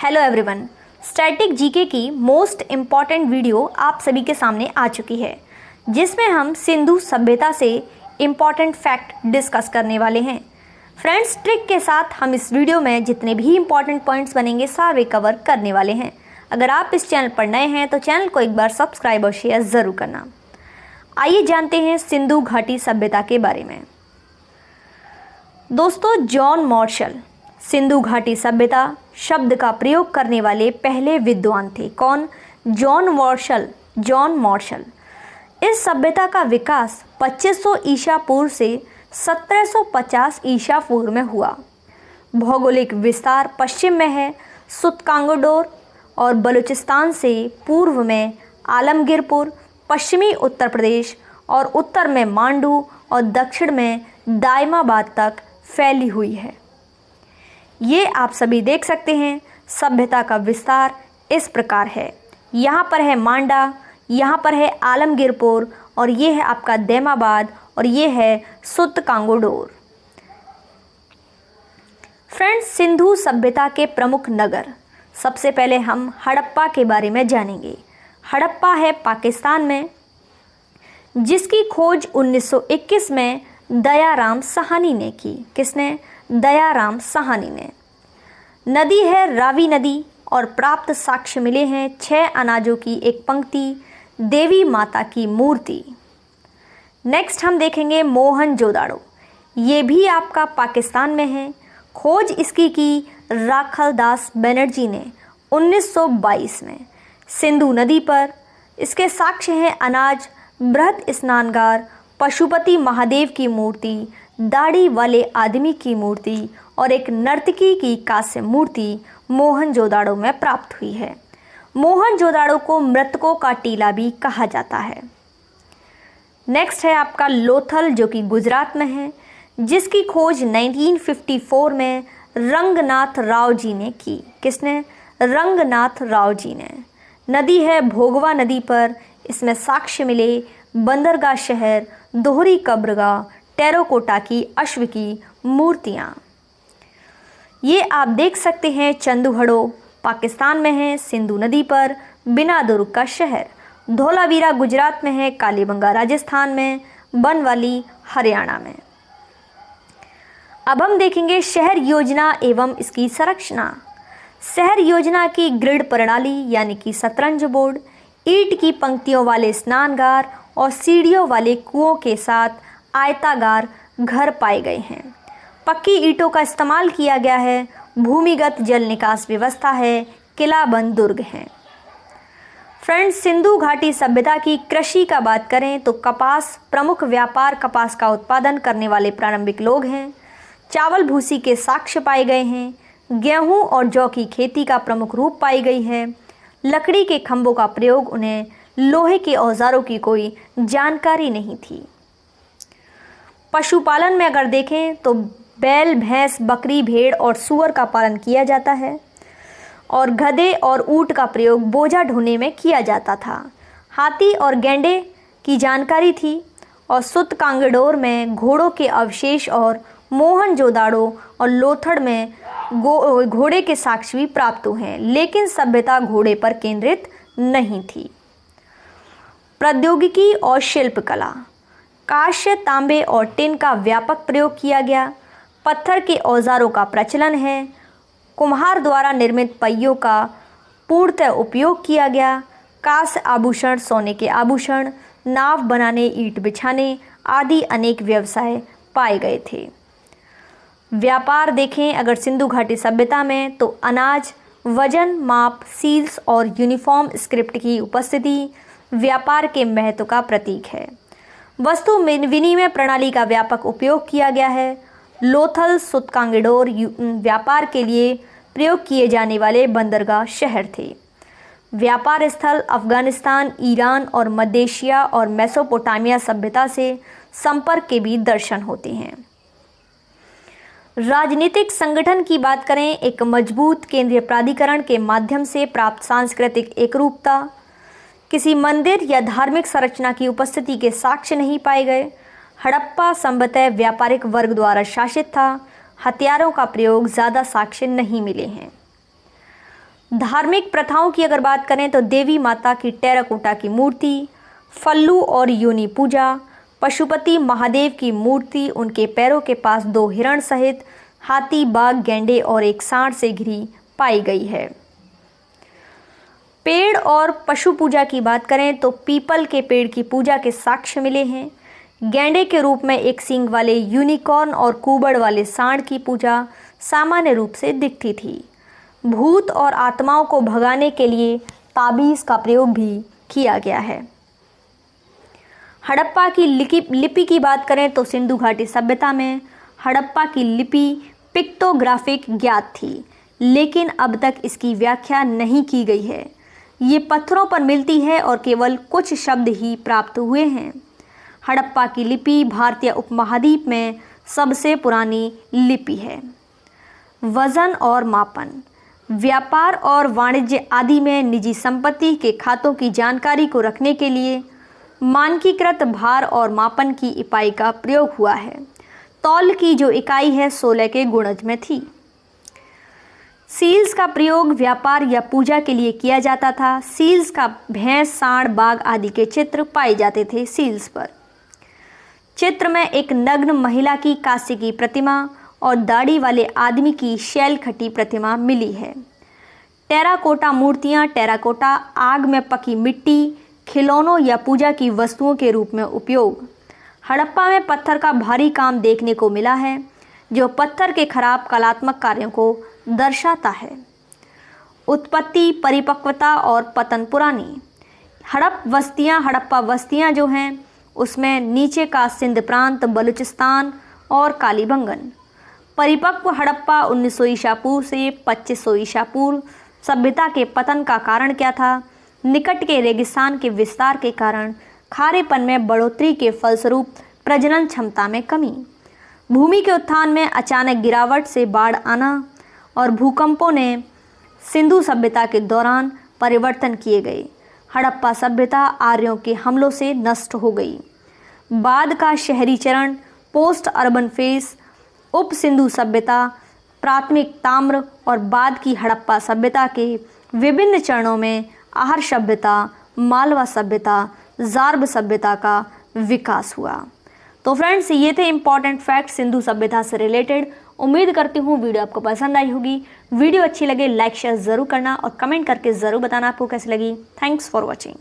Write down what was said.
Hello everyone, static GK की most important video आप सभी के सामने आ चुकी है, जिसमें हम सिंधु सभ्यता से इम्पॉर्टेंट फैक्ट डिस्कस करने वाले हैं। फ्रेंड्स, ट्रिक के साथ हम इस वीडियो में जितने भी इम्पॉर्टेंट पॉइंट्स बनेंगे सारे कवर करने वाले हैं। अगर आप इस चैनल पर नए हैं तो चैनल को एक बार सब्सक्राइब और शेयर ज़रूर करना। आइए जानते हैं सिंधु घाटी सभ्यता के बारे में। दोस्तों, जॉन मार्शल सिंधु घाटी सभ्यता शब्द का प्रयोग करने वाले पहले विद्वान थे। कौन? John Marshall. इस सभ्यता का विकास 2500 ईसा पूर्व से 1750 ईसा पूर्व में हुआ। भौगोलिक विस्तार पश्चिम में है सुतकांगडोर और बलूचिस्तान से, पूर्व में आलमगीरपुर, पश्चिमी उत्तर प्रदेश और उत्तर में मांडू और दक्षिण में दायमाबाद तक फैली हुई है। ये आप सभी देख सकते हैं। सभ्यता का विस्तार इस प्रकार है। यहाँ पर है मांडा, यहाँ पर है आलमगीरपुर और ये है आपका दैमाबाद और ये है सुतकांगडोर। फ्रेंड्स, सिंधु सभ्यता के प्रमुख नगर। सबसे पहले हम हड़प्पा के बारे में जानेंगे। हड़प्पा है पाकिस्तान में, जिसकी खोज 1921 में दयाराम साहनी ने की। किसने? दयाराम साहनी ने। नदी है रावी नदी और प्राप्त साक्ष्य मिले हैं 6 अनाजों की एक पंक्ति, देवी माता की मूर्ति। नेक्स्ट हम देखेंगे मोहनजोदाड़ो। ये भी आपका पाकिस्तान में है। खोज इसकी की राखलदास बनर्जी ने 1922 में सिंधु नदी पर। इसके साक्ष्य हैं अनाज, बृहद स्नानगार, पशुपति महादेव की मूर्ति, दाढ़ी वाले आदमी की मूर्ति और एक नर्तकी की कांस्य मूर्ति मोहनजोदाड़ो में प्राप्त हुई है। मोहनजोदाड़ो को मृतकों का टीला भी कहा जाता है। नेक्स्ट है आपका लोथल, जो कि गुजरात में है, जिसकी खोज 1954 में रंगनाथ राव जी ने की। किसने? रंगनाथ राव जी ने। नदी है भोगवा नदी पर। इसमें साक्ष्य मिले बंदरगाह शहर, दोहरी कब्रगाह, टेराकोटा की अश्व की मूर्तियाँ। ये आप देख सकते हैं चंदूहड़ो पाकिस्तान में है, सिंधु नदी पर, बिना दुर्ग का शहर। धौलावीरा गुजरात में है, कालीबंगा राजस्थान में, बनवाली हरियाणा में। अब हम देखेंगे शहर योजना एवं इसकी संरचना। शहर योजना की ग्रिड प्रणाली यानी कि शतरंज बोर्ड, ईंट की पंक्तियों वाले स्नानगार और सीढ़ियों वाले कुओं के साथ आयताकार घर पाए गए हैं। पक्की ईंटों का इस्तेमाल किया गया है। भूमिगत जल निकास व्यवस्था है। किलाबंद दुर्ग हैं। फ्रेंड्स, सिंधु घाटी सभ्यता की कृषि का बात करें तो कपास प्रमुख व्यापार, कपास का उत्पादन करने वाले प्रारंभिक लोग हैं। चावल भूसी के साक्ष्य पाए गए हैं। गेहूं और जौ की खेती का प्रमुख रूप पाई गई है। लकड़ी के खंभों का प्रयोग, उन्हें लोहे के औजारों की कोई जानकारी नहीं थी। पशुपालन में अगर देखें तो बैल, भैंस, बकरी, भेड़ और सूअर का पालन किया जाता है और गधे और ऊंट का प्रयोग बोझा ढोने में किया जाता था। हाथी और गैंडे की जानकारी थी और सुतकांगडोर में घोड़ों के अवशेष और मोहनजोदाड़ो और लोथड़ में घोड़े के साक्ष्य भी प्राप्त हुए हैं, लेकिन सभ्यता घोड़े पर केंद्रित नहीं थी। प्रौद्योगिकी और शिल्पकला। कांस्य, तांबे और टिन का व्यापक प्रयोग किया गया। पत्थर के औजारों का प्रचलन है। कुम्हार द्वारा निर्मित पहियों का पूर्णतः उपयोग किया गया। कांस्य आभूषण, सोने के आभूषण, नाव बनाने, ईंट बिछाने आदि अनेक व्यवसाय पाए गए थे। व्यापार देखें अगर सिंधु घाटी सभ्यता में तो अनाज, वजन, माप, सील्स और यूनिफॉर्म स्क्रिप्ट की उपस्थिति व्यापार के महत्व का प्रतीक है। वस्तु विनिमय प्रणाली का व्यापक उपयोग किया गया है। लोथल, सुतकांगडोर व्यापार के लिए प्रयोग किए जाने वाले बंदरगाह शहर थे। व्यापार स्थल अफगानिस्तान, ईरान और मध्य एशिया और मेसोपोटामिया सभ्यता से संपर्क के भी दर्शन होते हैं। राजनीतिक संगठन की बात करें, एक मजबूत केंद्रीय प्राधिकरण के माध्यम से प्राप्त सांस्कृतिक एकरूपता। किसी मंदिर या धार्मिक संरचना की उपस्थिति के साक्ष्य नहीं पाए गए। हड़प्पा संभवतः व्यापारिक वर्ग द्वारा शासित था। हथियारों का प्रयोग ज़्यादा साक्ष्य नहीं मिले हैं। धार्मिक प्रथाओं की अगर बात करें तो देवी माता की टेराकोटा की मूर्ति, फल्लू और योनि पूजा, पशुपति महादेव की मूर्ति, उनके पैरों के पास 2 हिरण सहित हाथी, बाघ, गैंडे और एक सांड से घिरी पाई गई है। पेड़ और पशु पूजा की बात करें तो पीपल के पेड़ की पूजा के साक्ष्य मिले हैं। गैंडे के रूप में एक सींग वाले यूनिकॉर्न और कुबड़ वाले सांड की पूजा सामान्य रूप से दिखती थी। भूत और आत्माओं को भगाने के लिए ताबीज़ का प्रयोग भी किया गया है। हड़प्पा की लिपि की बात करें तो सिंधु घाटी सभ्यता में हड़प्पा की लिपि पिक्टोग्राफिक ज्ञात थी, लेकिन अब तक इसकी व्याख्या नहीं की गई है। ये पत्थरों पर मिलती है और केवल कुछ शब्द ही प्राप्त हुए हैं। हड़प्पा की लिपि भारतीय उपमहाद्वीप में सबसे पुरानी लिपि है। वजन और मापन, व्यापार और वाणिज्य आदि में निजी संपत्ति के खातों की जानकारी को रखने के लिए मानकीकृत भार और मापन की इकाई का प्रयोग हुआ है। तौल की जो इकाई है 16 के गुणज में थी। सील्स का प्रयोग व्यापार या पूजा के लिए किया जाता था। सील्स का भैंस, सांड, बाघ आदि के चित्र पाए जाते थे सील्स पर। चित्र में एक नग्न महिला की कांस्य की प्रतिमा और दाढ़ी वाले आदमी की शैल खटी प्रतिमा मिली है। टेराकोटा मूर्तियां, टेराकोटा आग में पकी मिट्टी, खिलौनों या पूजा की वस्तुओं के रूप में उपयोग। हड़प्पा में पत्थर का भारी काम देखने को मिला है, जो पत्थर के खराब कलात्मक कार्यों को दर्शाता है। उत्पत्ति, परिपक्वता और पतन पुरानी। हड़प्पा बस्तियां जो हैं उसमें नीचे का सिंध प्रांत, बलूचिस्तान और कालीबंगन। परिपक्व हड़प्पा 1900 ईसा पूर्व से 2500 ईसा पूर्व सभ्यता के पतन का कारण क्या था? निकट के रेगिस्तान के विस्तार के कारण खारेपन में बढ़ोतरी के फलस्वरूप प्रजनन क्षमता में कमी, भूमि के उत्थान में अचानक गिरावट से बाढ़ आना और भूकंपों ने सिंधु सभ्यता के दौरान परिवर्तन किए गए। हड़प्पा सभ्यता आर्यों के हमलों से नष्ट हो गई। बाद का शहरी चरण, पोस्ट अर्बन फेज, उप सिंधु सभ्यता, प्राथमिक ताम्र और बाद की हड़प्पा सभ्यता के विभिन्न चरणों में आहर सभ्यता, मालवा सभ्यता, जार्ब सभ्यता का विकास हुआ। तो फ्रेंड्स, ये थे इंपॉर्टेंट फैक्ट्स सिंधु सभ्यता से रिलेटेड। उम्मीद करती हूँ वीडियो आपको पसंद आई होगी। वीडियो अच्छी लगे लाइक शेयर ज़रूर करना और कमेंट करके ज़रूर बताना आपको कैसी लगी। Thanks for watching.